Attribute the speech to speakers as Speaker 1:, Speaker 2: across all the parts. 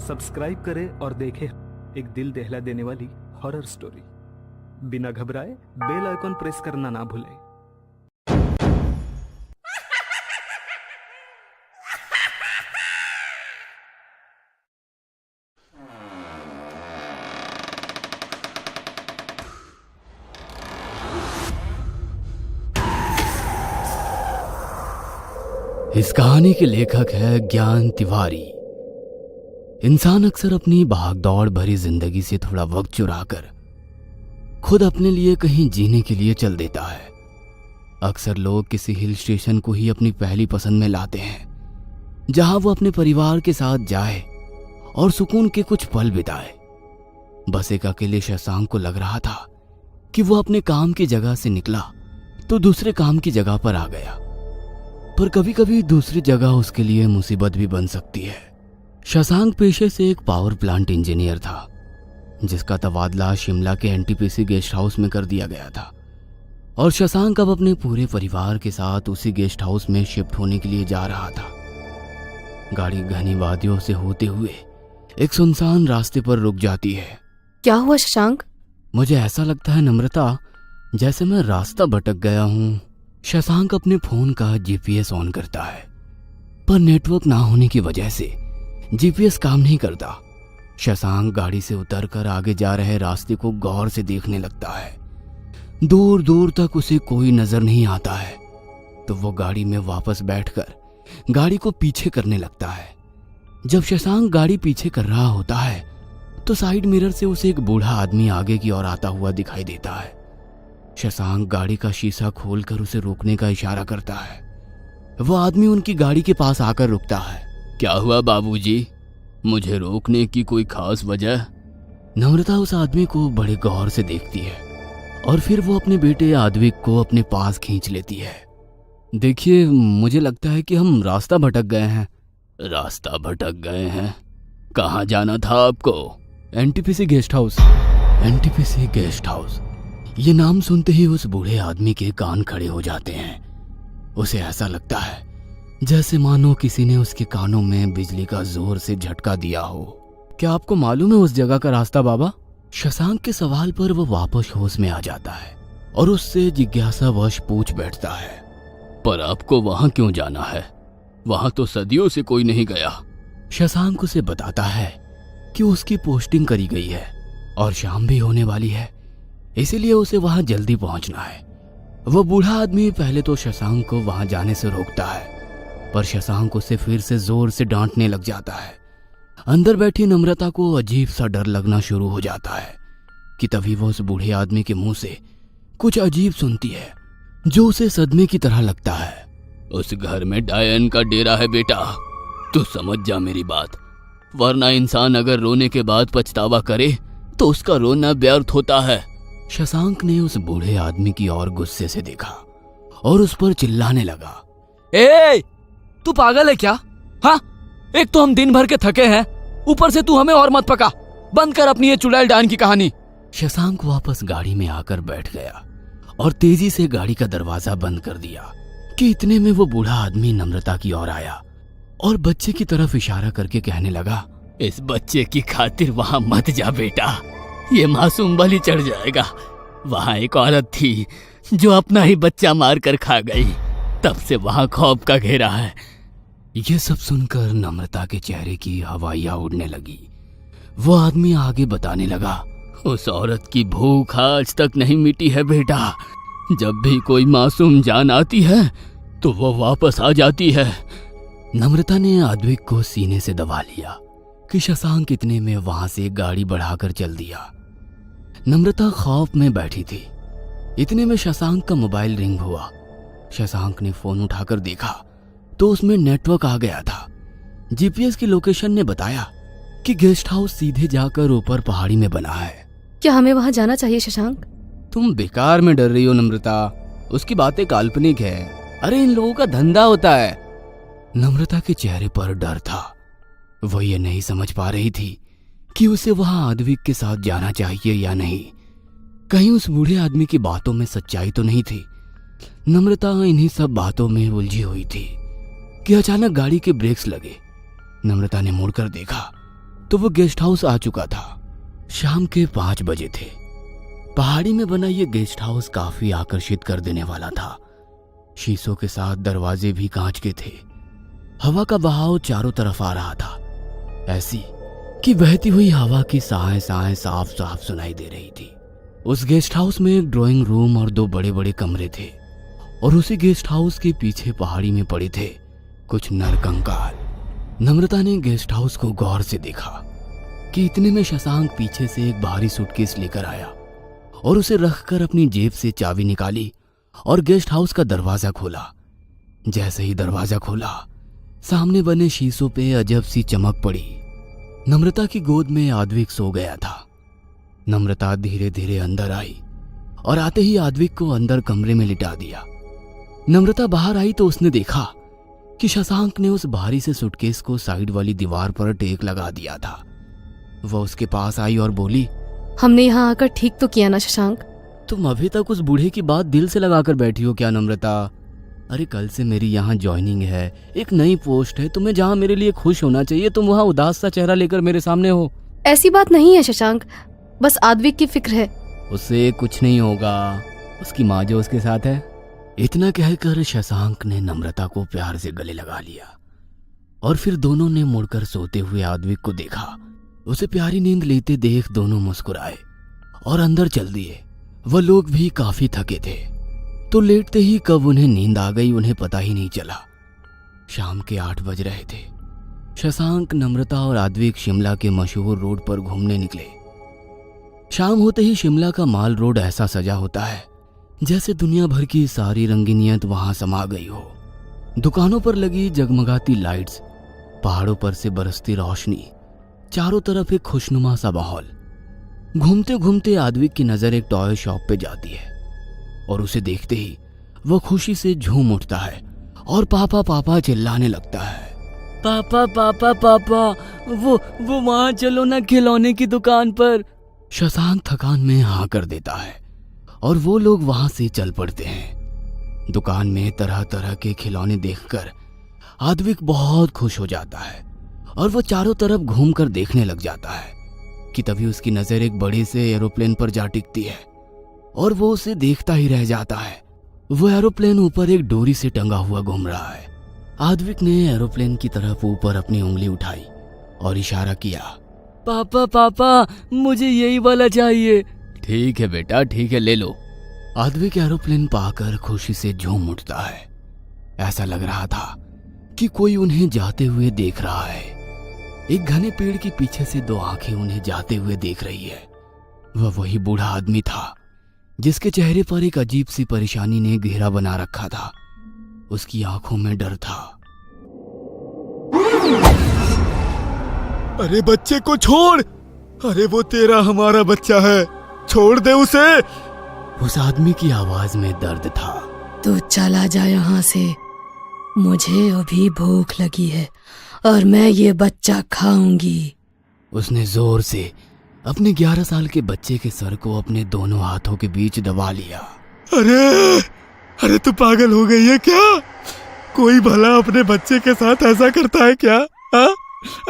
Speaker 1: Subscribe करें और देखें एक दिल दहला देने वाली हॉरर स्टोरी। बिना घबराए बेल आइकॉन प्रेस करना ना भूलें।
Speaker 2: इस कहानी के लेखक है ज्ञान तिवारी। इंसान अक्सर अपनी भागदौड़ भरी जिंदगी से थोड़ा वक्त चुराकर खुद अपने लिए कहीं जीने के लिए चल देता है। अक्सर लोग किसी हिल स्टेशन को ही अपनी पहली पसंद में लाते हैं, जहां वो अपने परिवार के साथ जाए और सुकून के कुछ पल बिताए। बस एक अकेले शशांक को लग रहा था कि वो अपने काम की जगह से निकला तो दूसरे काम की जगह पर आ गया, पर कभी कभी दूसरी जगह उसके लिए मुसीबत भी बन सकती है। शशांक पेशे से एक पावर प्लांट इंजीनियर था, जिसका तबादला शिमला के एनटीपीसी गेस्ट हाउस में कर दिया गया था और शशांक अब अपने पूरे परिवार के साथ उसी गेस्ट हाउस में शिफ्ट होने के लिए जा रहा था। गाड़ी घनी वादियों से होते हुए एक सुनसान रास्ते पर रुक जाती है।
Speaker 3: क्या हुआ शशांक?
Speaker 2: मुझे ऐसा लगता है नम्रता, जैसे मैं रास्ता भटक गया हूँ। शशांक अपने फोन का जीपीएस ऑन करता है, पर नेटवर्क ना होने की वजह से जीपीएस काम नहीं करता। शशांक गाड़ी से उतरकर आगे जा रहे रास्ते को गौर से देखने लगता है। दूर दूर तक उसे कोई नजर नहीं आता है, तो वो गाड़ी में वापस बैठकर गाड़ी को पीछे करने लगता है। जब शशांक गाड़ी पीछे कर रहा होता है तो साइड मिरर से उसे एक बूढ़ा आदमी आगे की ओर आता हुआ दिखाई देता है। शशांक गाड़ी का शीशा खोलकर उसे रोकने का इशारा करता है। वो आदमी उनकी गाड़ी के पास आकर रुकता है। क्या हुआ बाबूजी, मुझे रोकने की कोई खास वजह? नम्रता उस आदमी को बड़े गौर से देखती है और फिर वो अपने बेटे आद्विक को अपने पास खींच लेती है। देखिए, मुझे लगता है कि हम रास्ता भटक गए हैं। रास्ता भटक गए हैं? कहाँ जाना था आपको? NTPC guest house. NTPC guest house, ये नाम सुनते ही उस बूढ़े आदमी के कान खड़े हो जाते हैं। उसे ऐसा लगता है जैसे मानो किसी ने उसके कानों में बिजली का जोर से झटका दिया हो। क्या आपको मालूम है उस जगह का रास्ता बाबा? शशांक के सवाल पर वो वापस होश में आ जाता है और उससे जिज्ञासावश पूछ बैठता है, पर आपको वहां क्यों जाना है? वहां तो सदियों से कोई नहीं गया। शशांक उसे बताता है कि उसकी पोस्टिंग करी गई है और शाम भी होने वाली है, इसीलिए उसे वहां जल्दी पहुंचना है। वो बूढ़ा आदमी पहले तो शशांक को वहां जाने से रोकता है, पर शशांक उसे फिर से जोर से डांटने लग जाता है। अंदर बैठी नम्रता को अजीब सा डर लगना शुरू हो जाता है कि तभी वो उस बूढ़े आदमी के मुंह से कुछ अजीब सुनती है, जो उसे सदमे की तरह लगता है। उस घर में डायन का डेरा है बेटा, तू समझ जा मेरी बात, वरना इंसान अगर रोने के बाद पछतावा करे तो उसका रोना व्यर्थ होता है। शशांक ने उस बूढ़े आदमी की ओर गुस्से से देखा और उस पर चिल्लाने लगा, ए, तू पागल है क्या? हाँ, एक तो हम दिन भर के थके हैं, ऊपर से तू हमें और मत पका। बंद कर अपनी ये चुड़ैल डायन की कहानी। शशांक वापस गाड़ी में आकर बैठ गया और तेजी से गाड़ी का दरवाजा बंद कर दिया कि इतने में वो बूढ़ा आदमी नम्रता की ओर आया और बच्चे की तरफ इशारा करके कहने लगा, इस बच्चे की खातिर वहां मत जा बेटा, ये मासूम बलि चढ़ जाएगा। वहां एक औरत थी जो अपना ही बच्चा मार कर खा गई, तब से वहां खौफ का घेरा है। ये सब सुनकर नम्रता के चेहरे की हवाइयां उड़ने लगी। वो आदमी आगे बताने लगा, उस औरत की भूख आज तक नहीं मिटी है बेटा। जब भी कोई मासूम जान आती है तो वो वापस आ जाती है। नम्रता ने आद्विक को सीने से दबा लिया कि शशांक इतने में वहां से गाड़ी बढ़ाकर चल दिया। नम्रता खौफ में बैठी थी। इतने में शशांक का मोबाइल रिंग हुआ। शशांक ने फोन उठाकर देखा तो उसमें नेटवर्क आ गया था। जीपीएस की लोकेशन ने बताया कि गेस्ट हाउस सीधे जाकर ऊपर पहाड़ी में बना है।
Speaker 3: क्या हमें वहां जाना चाहिए शशांक?
Speaker 2: तुम बेकार में डर रही हो नम्रता, उसकी बातें काल्पनिक है। अरे इन लोगों का धंधा होता है। नम्रता के चेहरे पर डर था। वो ये नहीं समझ पा रही थी कि उसे वहां आद्विक के साथ जाना चाहिए या नहीं। कहीं उस बूढ़े आदमी की बातों में सच्चाई तो नहीं थी। नम्रता इन्हीं सब बातों में उलझी हुई थी कि अचानक गाड़ी के ब्रेक्स लगे। नम्रता ने मुड़कर देखा तो वो गेस्ट हाउस आ चुका था। शाम के 5 बजे थे। पहाड़ी में बना ये गेस्ट हाउस काफी आकर्षित कर देने वाला था। शीशों के साथ दरवाजे भी कांच के थे। हवा का बहाव चारों तरफ आ रहा था, ऐसी कि बहती हुई हवा की साएं साफ साफ सुनाई दे रही थी। उस गेस्ट हाउस में एक ड्राइंग रूम और 2 बड़े बड़े कमरे थे, और उसी गेस्ट हाउस के पीछे पहाड़ी में पड़े थे कुछ नरकंकाल। नम्रता ने गेस्ट हाउस को गौर से देखा कि इतने में शशांक पीछे से एक भारी सूटकेस लेकर आया और उसे रखकर अपनी जेब से चाबी निकाली और गेस्ट हाउस का दरवाजा खोला। जैसे ही दरवाजा खोला, सामने बने शीशों पे अजब सी चमक पड़ी। नम्रता की गोद में आद्विक सो गया था। नम्रता धीरे धीरे अंदर आई और आते ही आद्विक को अंदर कमरे में लिटा दिया। नम्रता बाहर आई तो उसने देखा कि शशांक ने उस भारी से सूटकेस को साइड वाली दीवार पर टेक लगा दिया था। वह उसके पास आई और बोली,
Speaker 3: हमने यहाँ आकर ठीक तो किया ना शशांक?
Speaker 2: तुम अभी तक उस बूढ़े की बात दिल से लगाकर बैठी हो क्या नम्रता? अरे कल से मेरी यहाँ ज्वाइनिंग है, एक नई पोस्ट है, तुम्हें जहाँ मेरे लिए खुश होना चाहिए तुम वहाँ उदास सा चेहरा लेकर मेरे सामने हो।
Speaker 3: ऐसी बात नहीं है शशांक, बस आद्विक की फिक्र है।
Speaker 2: उससे कुछ नहीं होगा, उसकी माँ जो उसके साथ है। इतना कहकर शशांक ने नम्रता को प्यार से गले लगा लिया और फिर दोनों ने मुड़कर सोते हुए आद्विक को देखा। उसे प्यारी नींद लेते देख दोनों मुस्कुराए और अंदर चल दिए। वह लोग भी काफी थके थे, तो लेटते ही कब उन्हें नींद आ गई उन्हें पता ही नहीं चला। शाम के 8 बज रहे थे। शशांक, नम्रता और आद्विक शिमला के मशहूर रोड पर घूमने निकले। शाम होते ही शिमला का माल रोड ऐसा सजा होता है जैसे दुनिया भर की सारी रंगीनियत वहां समा गई हो। दुकानों पर लगी जगमगाती लाइट्स, पहाड़ों पर से बरसती रोशनी, चारों तरफ एक खुशनुमा सा माहौल। घूमते घूमते आद्विक की नजर एक टॉय शॉप पे जाती है और उसे देखते ही वो खुशी से झूम उठता है और पापा पापा चिल्लाने लगता है। पापा पापा पापा, वो वहां चलो ना खिलौने की दुकान पर। शशांक थकान में हाँ कर देता है और वो लोग वहां से चल पड़ते हैं। दुकान में तरह तरह के खिलौने देखकर आद्विक बहुत खुश हो जाता है और वो चारों तरफ घूमकर देखने लग जाता है कि तभी उसकी नजर एक बड़े से एरोप्लेन पर जा टिकती है और वो उसे देखता ही रह जाता है। वो एरोप्लेन ऊपर एक डोरी से टंगा हुआ घूम रहा है। आद्विक ने एरोप्लेन की तरफ ऊपर अपनी उंगली उठाई और इशारा किया, पापा पापा मुझे यही वाला चाहिए। ठीक है बेटा, ठीक है, ले लो। आद्विक एरोप्लेन पाकर खुशी से झूम उठता है। ऐसा लग रहा था कि कोई उन्हें जाते हुए देख रहा है। एक घने पेड़ के पीछे से 2 आंखें उन्हें जाते हुए देख रही है। वह वही बूढ़ा आदमी था जिसके चेहरे पर एक अजीब सी परेशानी ने घेरा बना रखा था। उसकी आंखों में डर था।
Speaker 4: अरे बच्चे को छोड़, अरे वो तेरा हमारा बच्चा है, छोड़ दे उसे।
Speaker 2: उस आदमी की आवाज में दर्द था।
Speaker 3: तू चला जा यहाँ से, मुझे अभी भूख लगी है और मैं ये बच्चा खाऊंगी।
Speaker 2: उसने जोर से अपने 11 साल के बच्चे के सर को अपने दोनों हाथों के बीच दबा लिया।
Speaker 4: अरे अरे तू पागल हो गई है क्या? कोई भला अपने बच्चे के साथ ऐसा करता है क्या? हा?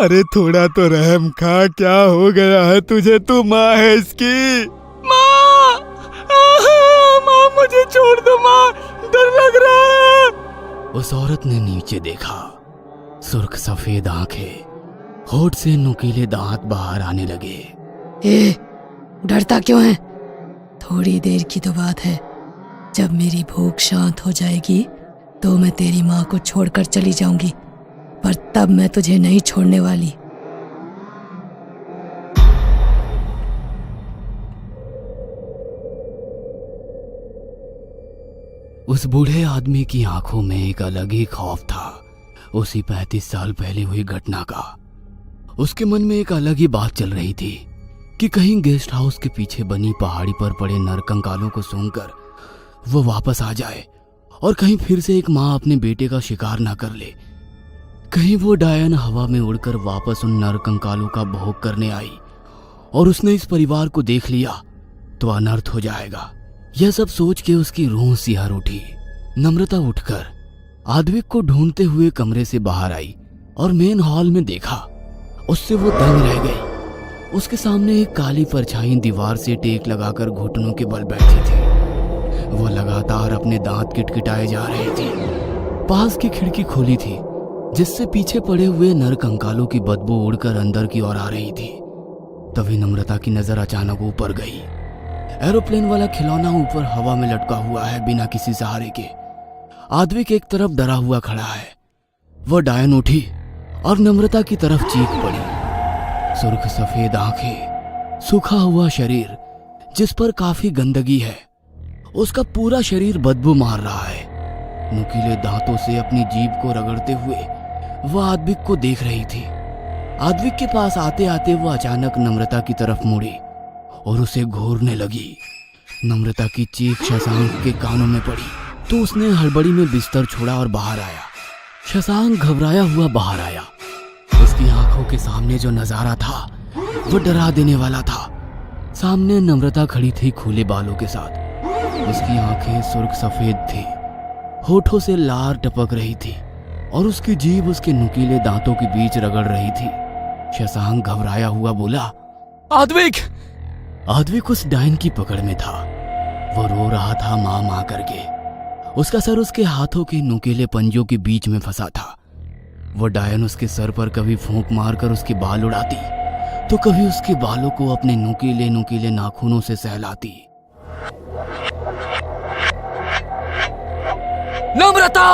Speaker 4: अरे थोड़ा तो रहम खा, क्या हो गया है तुझे? तू माँ है इसकी। माँ, माँ मुझे छोड़ दो माँ, डर लग रहा है।
Speaker 2: उस औरत ने नीचे देखा। सुर्ख सफेद आंखें, होठ से नुकीले दांत बाहर आने लगे।
Speaker 3: ए, डरता क्यों है? थोड़ी देर की तो बात है, जब मेरी भूख शांत हो जाएगी तो मैं तेरी माँ को छोड़कर चली जाऊंगी, पर तब मैं तुझे नहीं छोड़ने वाली।
Speaker 2: उस बूढ़े आदमी की आंखों में एक अलग ही खौफ था, उसी 35 साल पहले हुई घटना का। उसके मन में एक अलग ही बात चल रही थी कि कहीं गेस्ट हाउस के पीछे बनी पहाड़ी पर पड़े नरकंकालों को सूंघकर वो वापस आ जाए और कहीं फिर से एक माँ अपने बेटे का शिकार ना कर ले। कहीं वो डायन हवा में उड़कर वापस उन नरकंकालों का भोग करने आई और उसने इस परिवार को देख लिया तो अनर्थ हो जाएगा। यह सब सोच के उसकी रूह सिहर उठी। नम्रता उठकर आद्विक को ढूंढते हुए कमरे से बाहर आई और मेन हॉल में देखा। उससे वो दंग रह गई। उसके सामने एक काली परछाई दीवार से टेक लगाकर घुटनों के बल बैठी थी। वो लगातार अपने दांत किटकिटाए जा रही थी। पास की खिड़की खुली थी जिससे पीछे पड़े हुए नर कंकालों की बदबू उड़कर अंदर की ओर आ रही थी। तभी नम्रता की नजर अचानक ऊपर गई। एरोप्लेन वाला खिलौना ऊपर हवा में लटका हुआ है बिना किसी सहारे के। आद्विक एक तरफ डरा हुआ खड़ा है। वह डायन उठी और नम्रता की तरफ चीख पड़ी। सुर्ख सफेद आंखें, सूखा हुआ शरीर जिस पर काफी गंदगी है। उसका पूरा शरीर बदबू मार रहा है। नुकीले दांतों से अपनी जीभ को रगड़ते हुए वह आद्विक को देख रही थी। आद्विक के पास आते आते वह अचानक नम्रता की तरफ मुड़ी और उसे घूरने लगी। नम्रता की चीख शशांक के कानों में पड़ी तो उसने हड़बड़ी में बिस्तर छोड़ा और बाहर आया। शशांक घबराया हुआ बाहर आया। उसकी आंखों के सामने जो नजारा था वो डरा देने वाला था। सामने नम्रता खड़ी थी खुले बालों के साथ। उसकी आंखें सुर्ख सफेद थी, होठों से लार टपक रही थी और उसकी जीभ उसके नुकीले दांतों के बीच रगड़ रही थी। शशांक घबराया हुआ बोला, आद्विक! आद्विक उस डायन की पकड़ में था। वो रो रहा था मां मां करके। उसका सर उसके हाथों के नुकीले पंजों के बीच में फंसा था। वो डायन उसके सर पर कभी फूंक मारकर उसके बाल उड़ाती तो कभी उसके बालों को अपने नुकीले नुकीले नाखूनों से सहलाती। नम्रता!